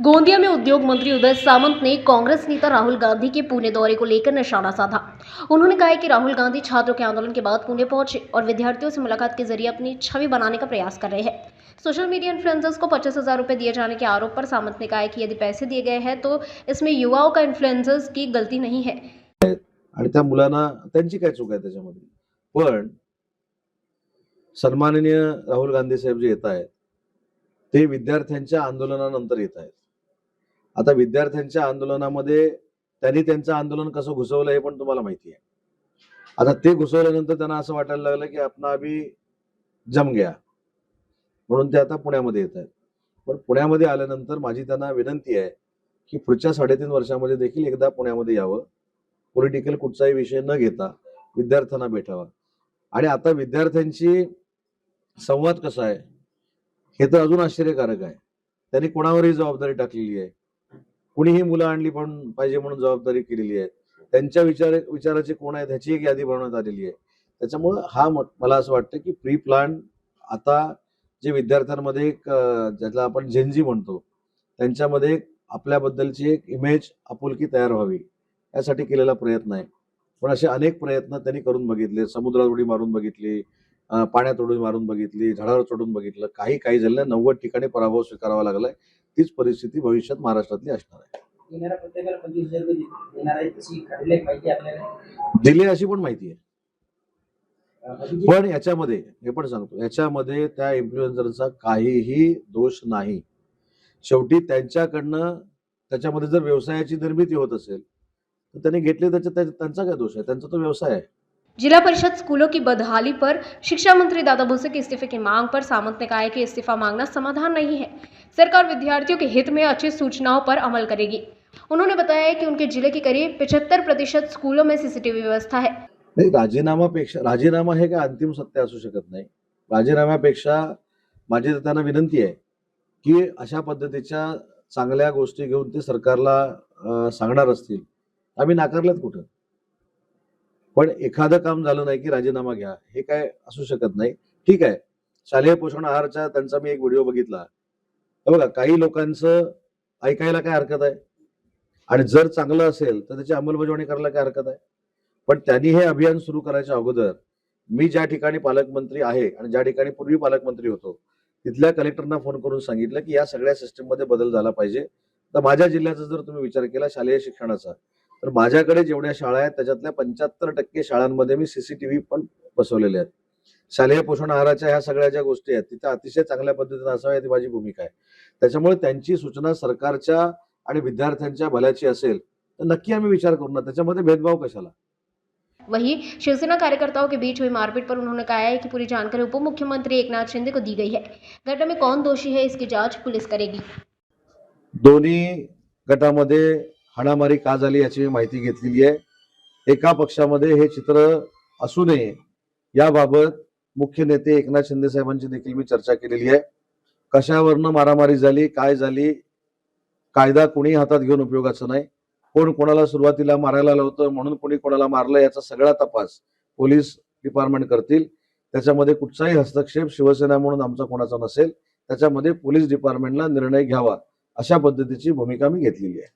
गोंदिया में उद्योग मंत्री उदय सामंत ने कांग्रेस नेता राहुल गांधी के पुणे दौरे को लेकर निशाना साधा। उन्होंने कहा है कि राहुल गांधी छात्रों के आंदोलन के बाद पुणे पहुंचे और विद्यार्थियों से मुलाकात के जरिए अपनी छवि बनाने का प्रयास कर रहे हैं। सोशल मीडिया इन्फ्लुएंसर्स को 25,000 रुपए दिए जाने के आरोप पर सामंत ने कहा है कि यदि पैसे दिए गए हैं तो इसमें युवाओं का इन्फ्लुएंसर्स की गलती नहीं है आणि त्या मुलांना त्यांची काय चूक आहे त्याच्यामध्ये। पण सन्माननीय राहुल गांधी साहेब जे येत आहेत ते विद्यार्थ्यांच्या आंदोलनानंतर येत आहेत। आता विद्यार्थ्यांच्या आंदोलनामध्ये त्यांनी त्यांचं आंदोलन कसं घुसवलं हे पण तुम्हाला माहिती आहे। आता ते घुसवल्यानंतर त्यांना असं वाटायला लागलं की अपना अभी जम गया, म्हणून ते आता पुण्यामध्ये येत आहेत। पण पुण्यामध्ये आल्यानंतर माझी त्यांना विनंती आहे की पुढच्या 3.5 वर्षामध्ये देखील एकदा पुण्यामध्ये यावं, पॉलिटिकल कुठचाही विषय न घेता विद्यार्थ्यांना भेटावा। आणि आता विद्यार्थ्यांची संवाद कसा आहे हे तर अजून आश्चर्यकारक आहे। त्यांनी कोणावरही जबाबदारी टाकलेली आहे, कुणीही मुलं आणली पण पाहिजे म्हणून जबाबदारी केलेली आहे। त्यांच्या विचाराचे कोण आहेत ह्याची एक यादी बनवण्यात आलेली आहे। त्याच्यामुळे हा मला असं वाटतं की प्री प्लॅन आता जे विद्यार्थ्यांमध्ये एक ज्याला आपण जेनजी म्हणतो त्यांच्यामध्ये आपल्याबद्दलची एक इमेज आपुलकी तयार व्हावी यासाठी केलेला प्रयत्न आहे। पण असे अनेक प्रयत्न त्यांनी करून बघितले, समुद्रात उडी मारून बघितली, पाण्यात उडी मारून बघितली, झाडावर चढून बघितलं, काही झालं 90 ठिकाणी पराभव स्वीकारावा लागलाय। तीच परिस्थिती भविष्यात महाराष्ट्रातली असणार आहे। दिले अशी पण माहिती आहे। पण याच्यामध्ये हे पण सांगतो, याच्यामध्ये त्या इन्फ्लुएन्सरचा काहीही दोष नाही। शेवटी त्यांच्याकडनं त्याच्यामध्ये जर व्यवसायाची निर्मिती होत असेल तर त्यांनी घेतले, त्यांचा काय दोष आहे? त्यांचा तो व्यवसाय आहे। जिला परिषद स्कूलों की बदहाली पर शिक्षा मंत्री दादा भुसे के इस्तीफे की मांग पर सामंत ने कहा है कि इस्तीफा मांगना समाधान नहीं है। सरकार विद्यार्थियों के हित में अच्छी सूचनाओं पर अमल करेगी। उन्होंने बताया है कि उनके जिले की करीब 75% स्कूलों में सीसीटीवी व्यवस्था है। नाही, राजीनामा हे काय अंतिम सत्य असू शकत नाही। राजीनाम्यापेक्षा माझी त्यांना विनंती आहे की अशा पद्धतीच्या चांगल्या गोष्टी घेऊन ते सरकारला सांगणार असतील, आम्ही नाकारलेत कुठं। पण एखादं काम झालं नाही की राजीनामा घ्या, हे काय असू शकत नाही। ठीक आहे, शालेय पोषण आहारचा त्यांचा मी एक व्हिडिओ बघितला। बघा, काही लोकांचं ऐकायला काय हरकत आहे आणि जर चांगलं असेल तर त्याची अंमलबजावणी करायला काय हरकत आहे। पण त्यांनी हे अभियान सुरू करायच्या अगोदर मी ज्या ठिकाणी पालकमंत्री आहे आणि ज्या ठिकाणी पूर्वी पालकमंत्री होतो तिथल्या कलेक्टरना फोन करून सांगितलं की या सगळ्या सिस्टम मध्ये बदल झाला पाहिजे। तर माझ्या जिल्ह्याचा जर तुम्ही विचार केला शालेय शिक्षणाचा, तर माझ्याकडे जेवढ्या शाळा आहेत त्याच्यातल्या 75% शाळांमध्ये मी सीसीटीव्ही पण बसवलेले आहेत। शालेय पोषण आहाराच्या ह्या सगळ्या ज्या गोष्टी आहेत तिथे अतिशय चांगल्या पद्धतीने असाव्या ही माझी भूमिका आहे। त्याच्यामुळे त्यांची सूचना सरकारच्या आणि विद्यार्थ्यांच्या भल्याची असेल तर नक्की आम्ही विचार करू ना, त्याच्यामध्ये भेदभाव कशाला। वहीं शिवसेना कार्यकर्ताओं के बीच हुई मारपीट पर उन्होंने कहा है कि पूरी जानकारी उप मुख्यमंत्री एकनाथ शिंदे को दी गई है। घटना में कौन दोषी है इसकी जांच पुलिस करेगी। दोन्ही गटामध्ये हाणामारी का झाली याची माहिती घेतलेली आहे। एका पक्षामध्ये हे चित्र असू नये याबाबत मुख्य नेते एकनाथ शिंदे साहेबांची देखील मी चर्चा केलेली आहे। कशावरनं मारामारी झाली, काय झाली, कायदा कोणी हातात घेऊन उपयोगाचा नाही। कोण कोणाला सुरुवातीला मारायला लावतं म्हणून कोणी कोणाला मारलं याचा सगळा तपास पोलीस डिपार्टमेंट करतील। त्याच्यामध्ये कुठचाही हस्तक्षेप शिवसेना म्हणून आमचा कोणाचा नसेल। त्याच्यामध्ये पोलीस डिपार्टमेंटला निर्णय घ्यावा अशा पद्धतीची भूमिका मी घेतलेली आहे।